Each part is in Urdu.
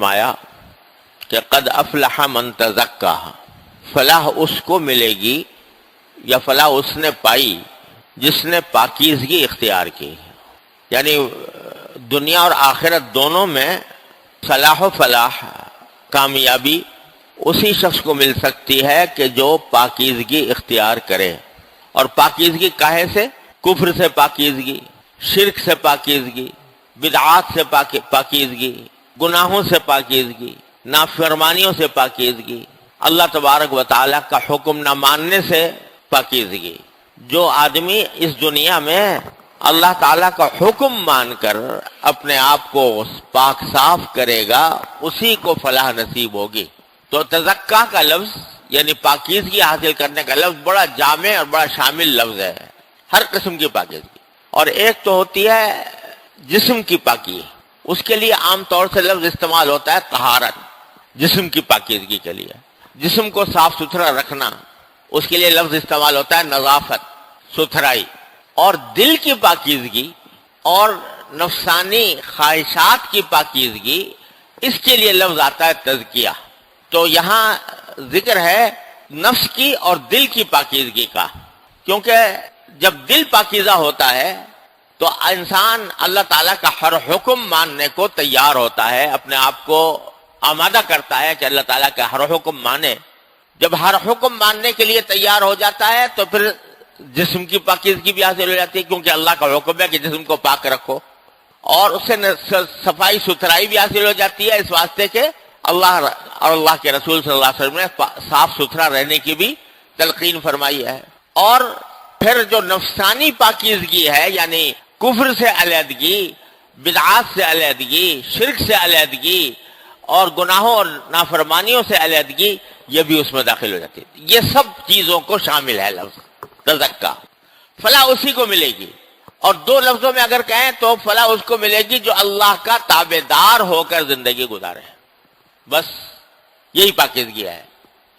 فرمایا کہ قد افلح من تزکا، فلاح اس کو ملے گی یا فلاح اس نے پائی جس نے پاکیزگی اختیار کی، یعنی دنیا اور آخرت دونوں میں صلاح و فلاح، کامیابی اسی شخص کو مل سکتی ہے کہ جو پاکیزگی اختیار کرے. اور پاکیزگی کاہے سے؟ کفر سے پاکیزگی، شرک سے پاکیزگی، بدعات سے پاکیزگی، گناہوں سے پاکیزگی، نافرمانیوں سے پاکیزگی، اللہ تبارک و تعالیٰ کا حکم نہ ماننے سے پاکیزگی. جو آدمی اس دنیا میں اللہ تعالیٰ کا حکم مان کر اپنے آپ کو پاک صاف کرے گا اسی کو فلاح نصیب ہوگی. تو تزکا کا لفظ یعنی پاکیزگی حاصل کرنے کا لفظ بڑا جامع اور بڑا شامل لفظ ہے، ہر قسم کی پاکیزگی. اور ایک تو ہوتی ہے جسم کی پاکی، اس کے لیے عام طور سے لفظ استعمال ہوتا ہے طہارت، جسم کی پاکیزگی کے لیے، جسم کو صاف ستھرا رکھنا، اس کے لیے لفظ استعمال ہوتا ہے نظافت، ستھرائی. اور دل کی پاکیزگی اور نفسانی خواہشات کی پاکیزگی، اس کے لیے لفظ آتا ہے تزکیہ. تو یہاں ذکر ہے نفس کی اور دل کی پاکیزگی کا، کیونکہ جب دل پاکیزہ ہوتا ہے تو انسان اللہ تعالیٰ کا ہر حکم ماننے کو تیار ہوتا ہے، اپنے آپ کو آمادہ کرتا ہے کہ اللہ تعالیٰ کا ہر حکم مانے. جب ہر حکم ماننے کے لیے تیار ہو جاتا ہے تو پھر جسم کی پاکیزگی بھی حاصل ہو جاتی ہے، کیونکہ اللہ کا حکم ہے کہ جسم کو پاک رکھو، اور اس سے صفائی ستھرائی بھی حاصل ہو جاتی ہے، اس واسطے کہ اللہ اور اللہ کے رسول صلی اللہ علیہ وسلم نے صاف ستھرا رہنے کی بھی تلقین فرمائی ہے. اور پھر جو نفسانی پاکیزگی ہے یعنی کفر سے علیحدگی، بدعات سے علیحدگی، شرک سے علیحدگی اور گناہوں اور نافرمانیوں سے علیحدگی، یہ بھی اس میں داخل ہو جاتی ہے. یہ سب چیزوں کو شامل ہے لفظ تزکا. فلاح اسی کو ملے گی. اور دو لفظوں میں اگر کہیں تو فلاح اس کو ملے گی جو اللہ کا تابع دار ہو کر زندگی گزارے. بس یہی پاکیزگی ہے،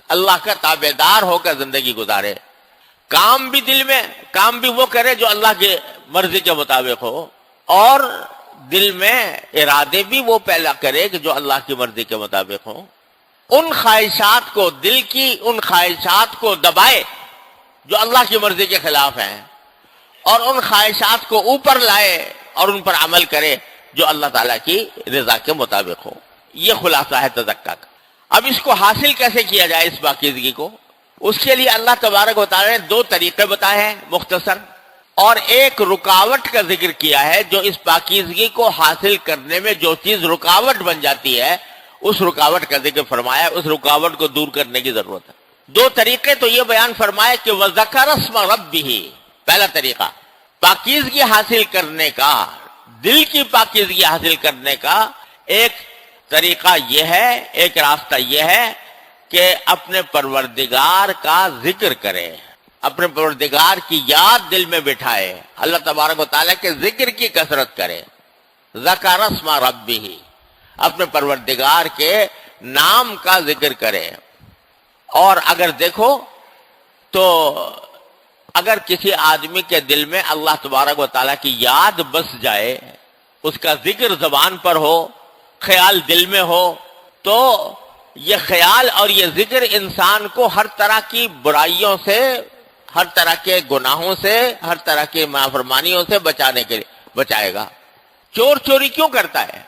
اللہ کا تابع دار ہو کر زندگی گزارے. کام بھی دل میں، کام بھی وہ کرے جو اللہ کے مرضی کے مطابق ہو، اور دل میں ارادے بھی وہ پیدا کرے کہ جو اللہ کی مرضی کے مطابق ہوں. ان خواہشات کو، دل کی ان خواہشات کو دبائے جو اللہ کی مرضی کے خلاف ہیں، اور ان خواہشات کو اوپر لائے اور ان پر عمل کرے جو اللہ تعالیٰ کی رضا کے مطابق ہو. یہ خلاصہ ہے تزکا کا. اب اس کو حاصل کیسے کیا جائے اس پاکیزگی کو؟ اس کے لیے اللہ تبارک و تعالیٰ نے دو طریقے بتائے ہیں مختصر، اور ایک رکاوٹ کا ذکر کیا ہے جو اس پاکیزگی کو حاصل کرنے میں جو چیز رکاوٹ بن جاتی ہے اس رکاوٹ کا ذکر فرمایا. اس رکاوٹ کو دور کرنے کی ضرورت ہے. دو طریقے تو یہ بیان فرمائے کہ وَذَكَرَ اسْمَ رَبِّهِ، پہلا طریقہ پاکیزگی حاصل کرنے کا، دل کی پاکیزگی حاصل کرنے کا ایک طریقہ یہ ہے، ایک راستہ یہ ہے کہ اپنے پروردگار کا ذکر کرے، اپنے پروردگار کی یاد دل میں بٹھائے، اللہ تبارک و تعالیٰ کے ذکر کی کثرت کرے. ذکر اسم ربہ، اپنے پروردگار کے نام کا ذکر کرے. اور اگر دیکھو تو اگر کسی آدمی کے دل میں اللہ تبارک و تعالیٰ کی یاد بس جائے، اس کا ذکر زبان پر ہو، خیال دل میں ہو، تو یہ خیال اور یہ ذکر انسان کو ہر طرح کی برائیوں سے، ہر طرح کے گناہوں سے، ہر طرح کی نافرمانیوں سے بچائے گا. چور چوری کیوں کرتا ہے؟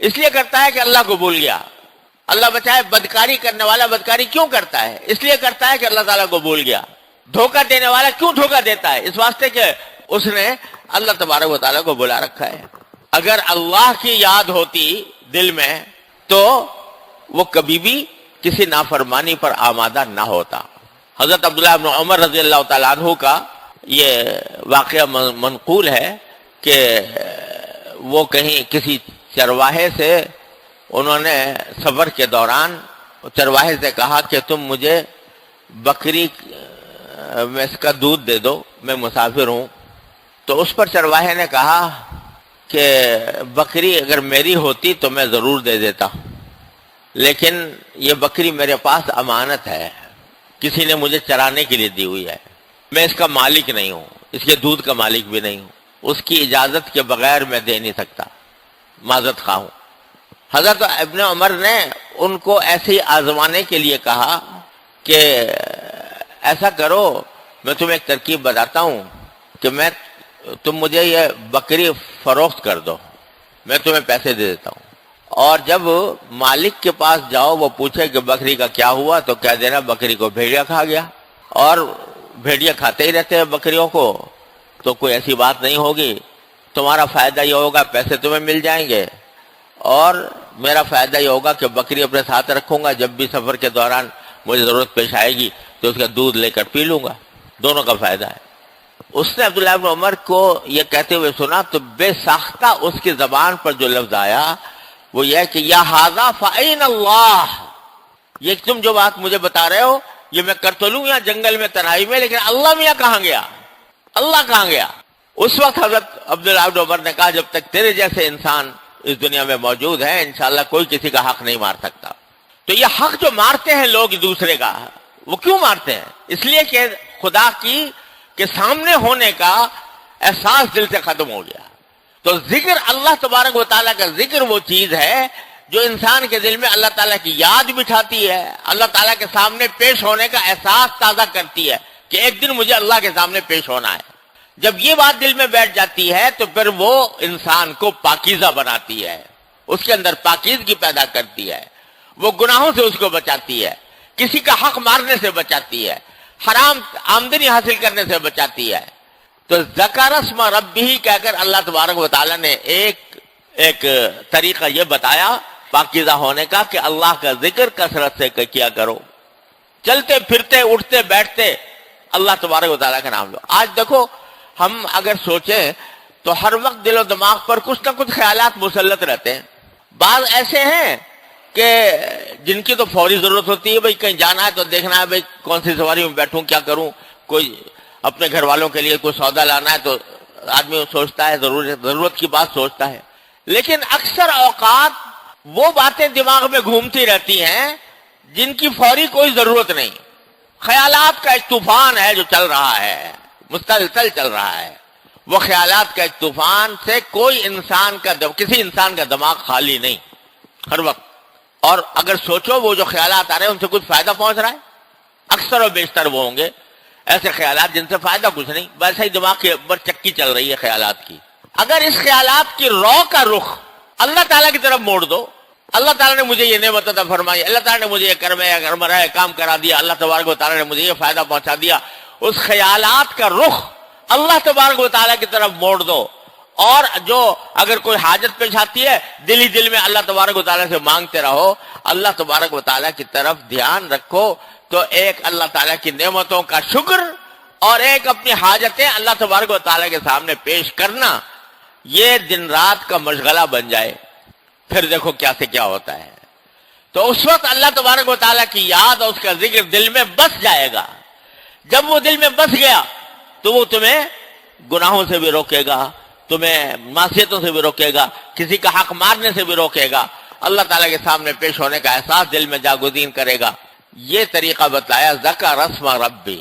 اس لیے کرتا ہے کہ اللہ کو بھول گیا. اللہ بچائے. بدکاری کرنے والا بدکاری کیوں کرتا ہے؟ اس لیے کرتا ہے کہ اللہ تعالیٰ کو بھول گیا. دھوکہ دینے والا کیوں دھوکہ دیتا ہے؟ اس واسطے کہ اس نے اللہ تبارک و تعالیٰ کو بلا رکھا ہے. اگر اللہ کی یاد ہوتی دل میں تو وہ کبھی بھی کسی نافرمانی پر آمادہ نہ ہوتا. حضرت عبداللہ بن عمر رضی اللہ تعالیٰ عنہ کا یہ واقعہ منقول ہے کہ وہ کہیں کسی چرواہے سے، انہوں نے سفر کے دوران چرواہے سے کہا کہ تم مجھے بکری میں اس کا دودھ دے دو، میں مسافر ہوں. تو اس پر چرواہے نے کہا کہ بکری اگر میری ہوتی تو میں ضرور دے دیتا، لیکن یہ بکری میرے پاس امانت ہے، کسی نے مجھے چرانے کے لیے دی ہوئی ہے، میں اس کا مالک نہیں ہوں، اس کے دودھ کا مالک بھی نہیں ہوں، اس کی اجازت کے بغیر میں دے نہیں سکتا، معذرت خواہ ہوں. حضرت ابن عمر نے ان کو ایسے ہی آزمانے کے لیے کہا کہ ایسا کرو، میں تمہیں ایک ترکیب بتاتا ہوں کہ تم مجھے یہ بکری فروخت کر دو، میں تمہیں پیسے دے دیتا ہوں، اور جب مالک کے پاس جاؤ وہ پوچھے کہ بکری کا کیا ہوا تو کہہ دینا بکری کو بھیڑیا کھا گیا، اور بھیڑیا کھاتے ہی رہتے ہیں بکریوں کو، تو کوئی ایسی بات نہیں ہوگی، تمہارا فائدہ یہ ہوگا پیسے تمہیں مل جائیں گے، اور میرا فائدہ یہ ہوگا کہ بکری اپنے ساتھ رکھوں گا، جب بھی سفر کے دوران مجھے ضرورت پیش آئے گی تو اس کا دودھ لے کر پی لوں گا، دونوں کا فائدہ ہے۔ اس نے عبداللہ بن عمر کو یہ کہتے ہوئے سنا تو بے ساختہ اس کی زبان پر جو لفظ آیا وہ یہ ہے کہ یا ھذا فأین اللہ، یہ تم جو بات مجھے بتا رہے ہو یہ میں کر تو لوں یہاں جنگل میں تنہائی میں، لیکن اللہ میاں کہاں گیا، اللہ کہاں گیا؟ اس وقت حضرت عبداللہ بن عمر نے کہا جب تک تیرے جیسے انسان اس دنیا میں موجود ہے انشاءاللہ کوئی کسی کا حق نہیں مار سکتا۔ تو یہ حق جو مارتے ہیں لوگ دوسرے کا، وہ کیوں مارتے ہیں؟ اس لیے کہ خدا کی کے سامنے ہونے کا احساس دل سے ختم ہو گیا۔ تو ذکر اللہ تبارک و تعالیٰ کا ذکر وہ چیز ہے جو انسان کے دل میں اللہ تعالیٰ کی یاد بٹھاتی ہے، اللہ تعالیٰ کے سامنے پیش ہونے کا احساس تازہ کرتی ہے کہ ایک دن مجھے اللہ کے سامنے پیش ہونا ہے۔ جب یہ بات دل میں بیٹھ جاتی ہے تو پھر وہ انسان کو پاکیزہ بناتی ہے، اس کے اندر پاکیزگی پیدا کرتی ہے، وہ گناہوں سے اس کو بچاتی ہے، کسی کا حق مارنے سے بچاتی ہے، حرام آمدنی حاصل کرنے سے بچاتی ہے۔ تو ذکر اسم ربہ کہہ کر اللہ تبارک و تعالیٰ نے ایک طریقہ یہ بتایا پاکیزہ ہونے کا کہ اللہ کا ذکر کثرت سے کیا کرو، چلتے پھرتے اٹھتے بیٹھتے اللہ تبارک و تعالیٰ کا نام لو۔ آج دیکھو ہم اگر سوچیں تو ہر وقت دل و دماغ پر کچھ نہ کچھ خیالات مسلط رہتے ہیں، بعض ایسے ہیں کہ جن کی تو فوری ضرورت ہوتی ہے، بھئی کہیں جانا ہے تو دیکھنا ہے بھئی کون سی سواری میں بیٹھوں، کیا کروں، کوئی اپنے گھر والوں کے لیے کوئی سودا لانا ہے تو آدمی سوچتا ہے، ضرورت کی بات سوچتا ہے، لیکن اکثر اوقات وہ باتیں دماغ میں گھومتی رہتی ہیں جن کی فوری کوئی ضرورت نہیں، خیالات کا ایک طوفان ہے جو چل رہا ہے، مسلسل چل رہا ہے، وہ خیالات کا ایک طوفان سے کوئی کسی انسان کا دماغ خالی نہیں ہر وقت، اور اگر سوچو وہ جو خیالات آ رہے ہیں ان سے کچھ فائدہ پہنچ رہا ہے، اکثر و بیشتر وہ ہوں گے ایسے خیالات جن سے فائدہ کچھ نہیں، ویسے ہی دماغ کے اوپر چکی چل رہی ہے خیالات کی۔ اگر اس خیالات کی رو کا رخ اللہ تعالیٰ کی طرف موڑ دو، اللہ تعالیٰ نے مجھے یہ نعمت عطا فرمائی، اللہ تعالیٰ نے مجھے یہ کرمرا کام کرا دیا، اللہ تبارک و تعالیٰ نے مجھے یہ فائدہ پہنچا دیا، اس خیالات کا رخ اللہ تبارک و تعالیٰ کی طرف موڑ دو، اور جو اگر کوئی حاجت پیش آتی ہے دل ہی دل میں اللہ تبارک و تعالیٰ سے مانگتے رہو، اللہ تبارک و تعالیٰ کی طرف دھیان رکھو، تو ایک اللہ تعالیٰ کی نعمتوں کا شکر اور ایک اپنی حاجتیں اللہ تبارک و تعالیٰ کے سامنے پیش کرنا، یہ دن رات کا مشغلہ بن جائے، پھر دیکھو کیا سے کیا ہوتا ہے۔ تو اس وقت اللہ تبارک و تعالیٰ کی یاد اور اس کا ذکر دل میں بس جائے گا، جب وہ دل میں بس گیا تو وہ تمہیں گناہوں سے بھی روکے گا، تمہیں معصیتوں سے بھی روکے گا، کسی کا حق مارنے سے بھی روکے گا، اللہ تعالیٰ کے سامنے پیش ہونے کا احساس دل میں جاگزین کرے گا۔ یہ طریقہ بتایا ذکر اسم ربہ۔